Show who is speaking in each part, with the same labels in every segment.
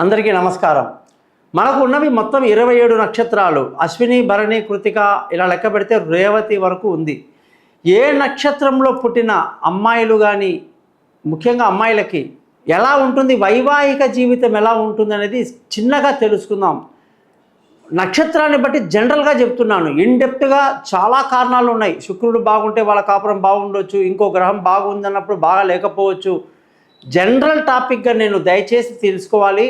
Speaker 1: అందరికీ నమస్కారం. మనకు ఉన్నవి మొత్తం 27 నక్షత్రాలు. అశ్విని, భరణి, కృతిక ఇలా లెక్క పెడితే రేవతి వరకు ఉంది. ఏ నక్షత్రంలో పుట్టిన అమ్మాయిలు కానీ, ముఖ్యంగా అమ్మాయిలకి ఎలా ఉంటుంది, వైవాహిక జీవితం ఎలా ఉంటుంది అనేది చిన్నగా తెలుసుకుందాం. నక్షత్రాన్ని బట్టి జనరల్గా చెప్తున్నాను, ఇన్డెప్త్గా చాలా కారణాలు ఉన్నాయి. శుక్రుడు బాగుంటే వాళ్ళ కాపురం బాగుండొచ్చు, ఇంకో గ్రహం బాగుందన్నప్పుడు బాగా లేకపోవచ్చు. జనరల్ టాపిక్గా నేను దయచేసి తెలుసుకోవాలి.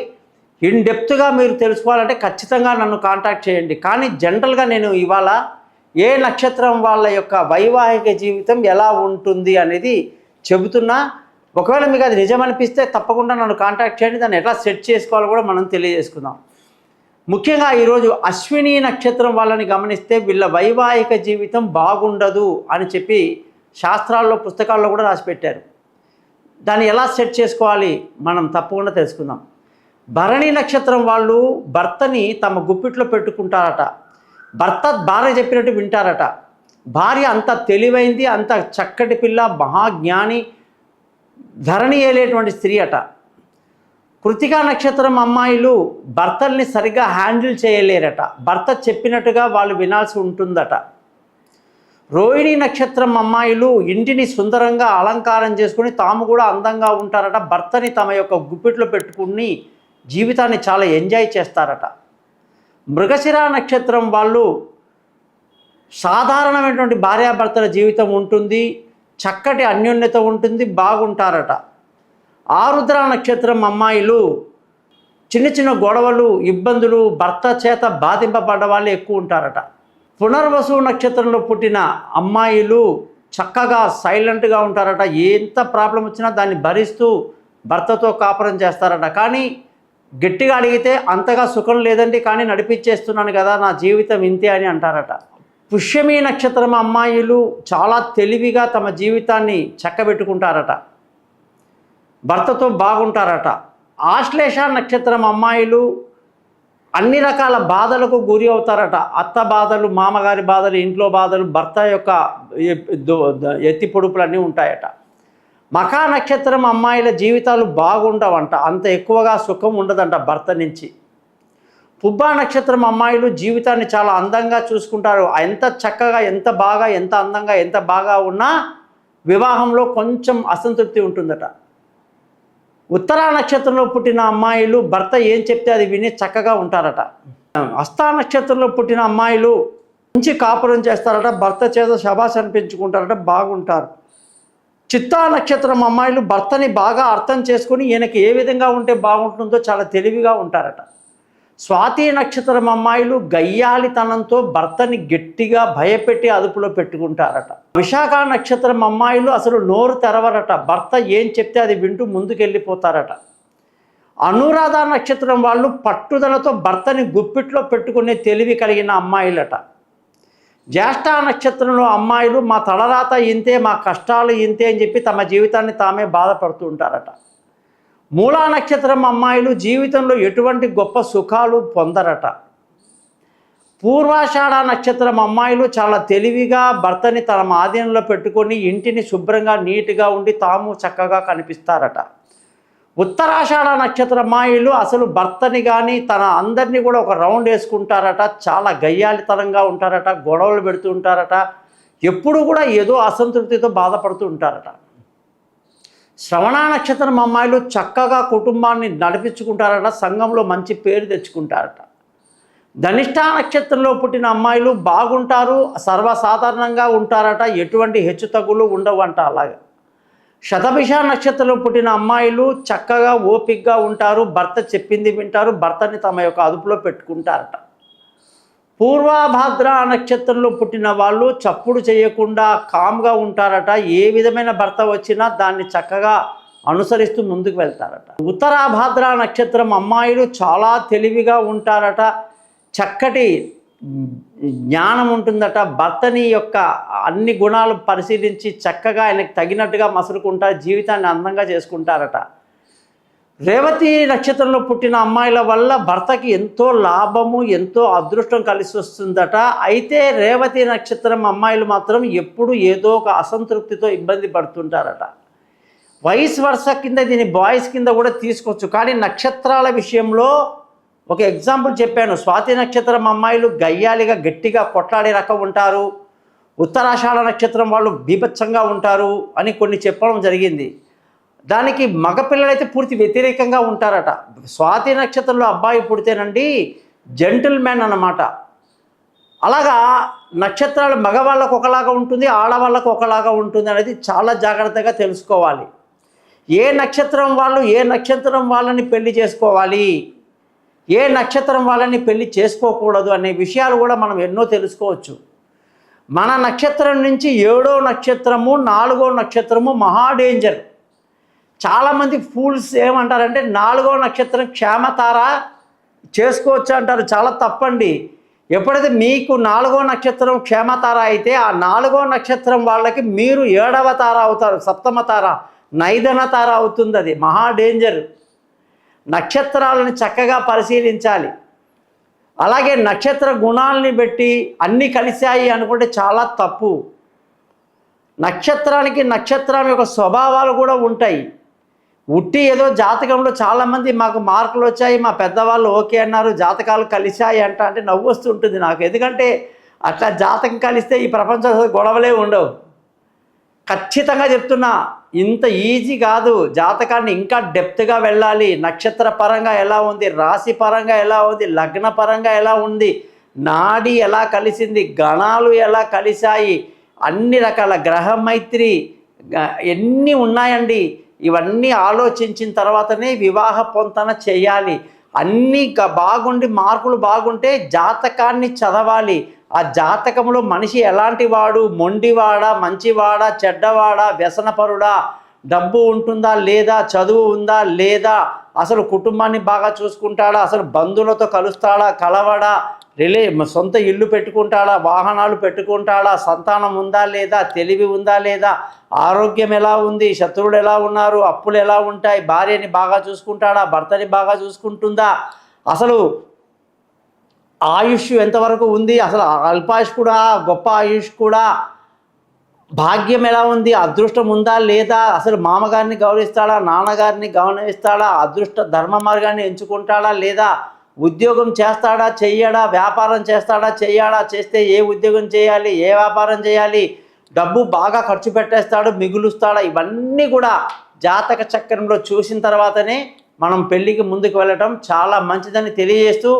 Speaker 1: ఇన్డెప్త్గా మీరు తెలుసుకోవాలంటే ఖచ్చితంగా నన్ను కాంటాక్ట్ చేయండి. కానీ జనరల్గా నేను ఇవాళ ఏ నక్షత్రం వాళ్ళ యొక్క వైవాహిక జీవితం ఎలా ఉంటుంది అనేది చెబుతున్నా. ఒకవేళ మీకు అది నిజమనిపిస్తే తప్పకుండా నన్ను కాంటాక్ట్ చేయండి. దాన్ని ఎట్లా సెట్ చేసుకోవాలో కూడా మనం తెలియజేసుకుందాం. ముఖ్యంగా ఈరోజు అశ్విని నక్షత్రం వాళ్ళని గమనిస్తే వీళ్ళ వైవాహిక జీవితం బాగుండదు అని చెప్పి శాస్త్రాల్లో, పుస్తకాల్లో కూడా రాసిపెట్టారు. దాన్ని ఎలా సెట్ చేసుకోవాలి మనం తప్పకుండా తెలుసుకుందాం. భరణి నక్షత్రం వాళ్ళు భర్తని తమ గుప్పిట్లో పెట్టుకుంటారట. భర్త భార్య చెప్పినట్టు వింటారట. భార్య అంత తెలివైంది, అంత చక్కటి పిల్ల, మహాజ్ఞాని, ధరణి ఏలేటువంటి స్త్రీ అట. కృతికా నక్షత్రం అమ్మాయిలు భర్తల్ని సరిగ్గా హ్యాండిల్ చేయలేరట. భర్త చెప్పినట్టుగా వాళ్ళు వినాల్సి ఉంటుందట. రోహిణి నక్షత్రం అమ్మాయిలు ఇంటిని సుందరంగా అలంకారం చేసుకుని తాము కూడా అందంగా ఉంటారట. భర్తని తమ యొక్క గుప్పిట్లో పెట్టుకుని జీవితాన్ని చాలా ఎంజాయ్ చేస్తారట. మృగశిర నక్షత్రం వాళ్ళు సాధారణమైనటువంటి భార్యాభర్తల జీవితం ఉంటుంది, చక్కటి అన్యోన్యత ఉంటుంది, బాగుంటారట. ఆరుద్ర నక్షత్రం అమ్మాయిలు చిన్న చిన్న గొడవలు, ఇబ్బందులు, భర్త చేత బాధింపబడ్డ వాళ్ళు ఎక్కువ ఉంటారట. పునర్వసు నక్షత్రంలో పుట్టిన అమ్మాయిలు చక్కగా సైలెంట్గా ఉంటారట. ఎంత ప్రాబ్లం వచ్చినా దాన్ని భరిస్తూ భర్తతో కాపురం చేస్తారట. కానీ గట్టిగా అడిగితే అంతగా సుఖం లేదండి, కానీ నడిపించేస్తున్నాను కదా, నా జీవితం ఇంతే అని అంటారట. పుష్యమి నక్షత్రం అమ్మాయిలు చాలా తెలివిగా తమ జీవితాన్ని చక్కబెట్టుకుంటారట. భర్తతో బాగుంటారట. ఆశ్లేష నక్షత్రం అమ్మాయిలు అన్ని రకాల బాధలకు గురి అవుతారట. అత్త బాధలు, మామగారి బాధలు, ఇంట్లో బాధలు, భర్త యొక్క ఎత్తి పొడుపులన్నీ ఉంటాయట. మఖా నక్షత్రం అమ్మాయిల జీవితాలు బాగుండవంట. అంత ఎక్కువగా సుఖం ఉండదంట భర్త నుంచి. పుబ్బా నక్షత్రం అమ్మాయిలు జీవితాన్ని చాలా అందంగా చూసుకుంటారు. ఎంత చక్కగా, ఎంత బాగా, ఎంత అందంగా, ఎంత బాగా ఉన్నా వివాహంలో కొంచెం అసంతృప్తి ఉంటుందట. ఉత్తరా నక్షత్రంలో పుట్టిన అమ్మాయిలు భర్త ఏం చెప్తే అది విని చక్కగా ఉంటారట. హస్తా నక్షత్రంలో పుట్టిన అమ్మాయిలు మంచి కాపురం చేస్తారట. భర్త చేత శబాష్ అనిపించుకుంటారట, బాగుంటారు. చిత్తా నక్షత్రం అమ్మాయిలు భర్తని బాగా అర్థం చేసుకొని ఈయనకి ఏ విధంగా ఉంటే బాగుంటుందో చాలా తెలివిగా ఉంటారట. స్వాతి నక్షత్రం అమ్మాయిలు గయ్యాలితనంతో భర్తని గట్టిగా భయపెట్టి అదుపులో పెట్టుకుంటారట. విశాఖ నక్షత్రం అమ్మాయిలు అసలు నోరు తెరవరట. భర్త ఏం చెప్తే అది వింటూ ముందుకెళ్ళిపోతారట. అనురాధ నక్షత్రం వాళ్ళు పట్టుదలతో భర్తని గుప్పిట్లో పెట్టుకునే తెలివి కలిగిన అమ్మాయిలట. జ్యేష్ఠ నక్షత్రంలో అమ్మాయిలు మా తలరాత ఇంతే, మా కష్టాలు ఇంతే అని చెప్పి తమ జీవితాన్ని తామే బాధపడుతూ ఉంటారట. మూలా నక్షత్రం అమ్మాయిలు జీవితంలో ఎటువంటి గొప్ప సుఖాలు పొందరట. పూర్వాషాఢ నక్షత్రం అమ్మాయిలు చాలా తెలివిగా భర్తని తమ ఆధీనంలో పెట్టుకొని ఇంటిని శుభ్రంగా నీట్గా ఉండి తాము చక్కగా కనిపిస్తారట. ఉత్తరాషాఢ నక్షత్ర అమ్మాయిలు అసలు భర్తని కానీ తన అందరినీ కూడా ఒక రౌండ్ వేసుకుంటారట. చాలా గయ్యాలితనంగా ఉంటారట, గొడవలు పెడుతూ ఉంటారట, ఎప్పుడు కూడా ఏదో అసంతృప్తితో బాధపడుతూ ఉంటారట. శ్రవణ నక్షత్రం అమ్మాయిలు చక్కగా కుటుంబాన్ని నడిపించుకుంటారట, సంఘంలో మంచి పేరు తెచ్చుకుంటారట. ధనిష్ఠ నక్షత్రంలో పుట్టిన అమ్మాయిలు బాగుంటారు, సర్వసాధారణంగా ఉంటారట, ఎటువంటి హెచ్చుతగ్గులు ఉండవంట. అలాగే శతభిష నక్షత్రంలో పుట్టిన అమ్మాయిలు చక్కగా ఓపికగా ఉంటారు, భర్త చెప్పింది వింటారు, భర్తని తమ యొక్క అదుపులో పెట్టుకుంటారట. పూర్వభాద్ర నక్షత్రంలో పుట్టిన వాళ్ళు చప్పుడు చేయకుండా కామ్గా ఉంటారట. ఏ విధమైన భర్త వచ్చినా దాన్ని చక్కగా అనుసరిస్తూ ముందుకు వెళ్తారట. ఉత్తరాభాద్ర నక్షత్రం అమ్మాయిలు చాలా తెలివిగా ఉంటారట, చక్కటి జ్ఞానం ఉంటుందట. భర్తని యొక్క అన్ని గుణాలు పరిశీలించి చక్కగా ఆయనకు తగినట్టుగా మసులుకుంటారు, జీవితాన్ని అందంగా చేసుకుంటారట. రేవతి నక్షత్రంలో పుట్టిన అమ్మాయిల వల్ల భర్తకి ఎంతో లాభము, ఎంతో అదృష్టం కలిసి వస్తుందట. అయితే రేవతి నక్షత్రం అమ్మాయిలు మాత్రం ఎప్పుడు ఏదో ఒక అసంతృప్తితో ఇబ్బంది పడుతుంటారట. వైస్ వర్స కింద దీని బాయ్స్ కింద కూడా తీసుకోవచ్చు. కానీ నక్షత్రాల విషయంలో ఒక ఎగ్జాంపుల్ చెప్పాను. స్వాతి నక్షత్రం అమ్మాయిలు గయ్యాలిగా గట్టిగా కొట్లాడే రకం ఉంటారు, ఉత్తరాషాఢ నక్షత్రం వాళ్ళు బీభత్సంగా ఉంటారు అని కొన్ని చెప్పడం జరిగింది. దానికి మగపిల్లలైతే పూర్తి వ్యతిరేకంగా ఉంటారట. స్వాతి నక్షత్రంలో అబ్బాయి పుడితేనండి జెంటిల్ మ్యాన్ అన్నమాట. అలాగా నక్షత్రాలు మగవాళ్ళకు ఒకలాగా ఉంటుంది, ఆడవాళ్ళకు ఒకలాగా ఉంటుంది అనేది చాలా జాగ్రత్తగా తెలుసుకోవాలి. ఏ నక్షత్రం వాళ్ళు ఏ నక్షత్రం వాళ్ళని పెళ్లి చేసుకోవాలి, ఏ నక్షత్రం వాళ్ళని పెళ్లి చేసుకోకూడదు అనే విషయాలు కూడా మనం ఎన్నో తెలుసుకోవచ్చు. మన నక్షత్రం నుంచి 7వ నక్షత్రము 4వ నక్షత్రము మహా డేంజర్. చాలామంది ఫూల్స్ ఏమంటారంటే 4వ నక్షత్రం క్షేమతార చేసుకోవచ్చు అంటారు. చాలా తప్పండి. ఎప్పుడైతే మీకు 4వ నక్షత్రం క్షేమతార అయితే ఆ 4వ నక్షత్రం వాళ్ళకి మీరు 7వ తార అవుతారు, సప్తమ తార, నైదన తార అవుతుంది. అది మహా డేంజర్. నక్షత్రాలను చక్కగా పరిశీలించాలి. అలాగే నక్షత్ర గుణాలని బట్టి అన్నీ కలిశాయి అనుకుంటే చాలా తప్పు. నక్షత్రానికి నక్షత్రం యొక్క స్వభావాలు కూడా ఉంటాయి. ఉట్టి ఏదో జాతకంలో చాలామంది మాకు మార్కులు వచ్చాయి, మా పెద్దవాళ్ళు ఓకే అన్నారు, జాతకాలు కలిశాయి అంటే నవ్వు వస్తుంటుంది నాకు. ఎందుకంటే అట్లా జాతకం కలిస్తే ఈ ప్రపంచంలో గొడవలే ఉండవు. ఖచ్చితంగా చెప్తున్నా, ఇంత ఈజీ కాదు. జాతకాన్ని ఇంకా డెప్త్గా వెళ్ళాలి. నక్షత్ర పరంగా ఎలా ఉంది, రాశి పరంగా ఎలా ఉంది, లగ్న పరంగా ఎలా ఉంది, నాడి ఎలా కలిసింది, గణాలు ఎలా కలిశాయి, అన్ని రకాల గ్రహ మైత్రి ఎన్ని ఉన్నాయండి. ఇవన్నీ ఆలోచించిన తర్వాతనే వివాహ పొంతన చేయాలి. అన్నీ బాగుండి మార్కులు బాగుంటే జాతకాన్ని చదవాలి. ఆ జాతకంలో మనిషి ఎలాంటి వాడు, మొండివాడా, మంచివాడా, చెడ్డవాడా, వ్యసనపరుడా, డబ్బు ఉంటుందా లేదా, చదువు ఉందా లేదా, అసలు కుటుంబాన్ని బాగా చూసుకుంటాడా, అసలు బంధువులతో కలుస్తాడా, కలవడా, సొంత ఇల్లు పెట్టుకుంటాడా, వాహనాలు పెట్టుకుంటాడా, సంతానం ఉందా లేదా, తెలివి ఉందా లేదా, ఆరోగ్యం ఎలా ఉంది, శత్రువులు ఎలా ఉన్నారు, అప్పులు ఎలా ఉంటాయి, భార్యని బాగా చూసుకుంటాడా, భర్తని బాగా చూసుకుంటుందా, అసలు ఆయుష్ ఎంతవరకు ఉంది, అసలు అల్పాయుష్ కూడా గొప్ప ఆయుష్ కూడా, భాగ్యం ఎలా ఉంది, అదృష్టం ఉందా లేదా, అసలు మామగారిని గౌరవిస్తాడా, నాన్నగారిని గౌరవిస్తాడా, అదృష్ట ధర్మ మార్గాన్ని ఎంచుకుంటాడా లేదా, ఉద్యోగం చేస్తాడా చెయ్యడా, వ్యాపారం చేస్తాడా చెయ్యడా, చేస్తే ఏ ఉద్యోగం చేయాలి, ఏ వ్యాపారం చేయాలి, డబ్బు బాగా ఖర్చు పెట్టేస్తాడు మిగులుస్తాడా, ఇవన్నీ కూడా జాతక చక్రంలో చూసిన తర్వాతనే మనం పెళ్ళికి ముందుకు వెళ్ళటం చాలా మంచిదని తెలియజేస్తూ,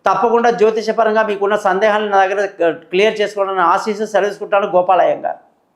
Speaker 1: తప్పకుండా జ్యోతిషపరంగా మీకున్న సందేహాలను నా దగ్గర క్లియర్ చేసుకోవడానికి ఆశీస్సు సెలవుకుంటాను. గోపాలయ్య గారు.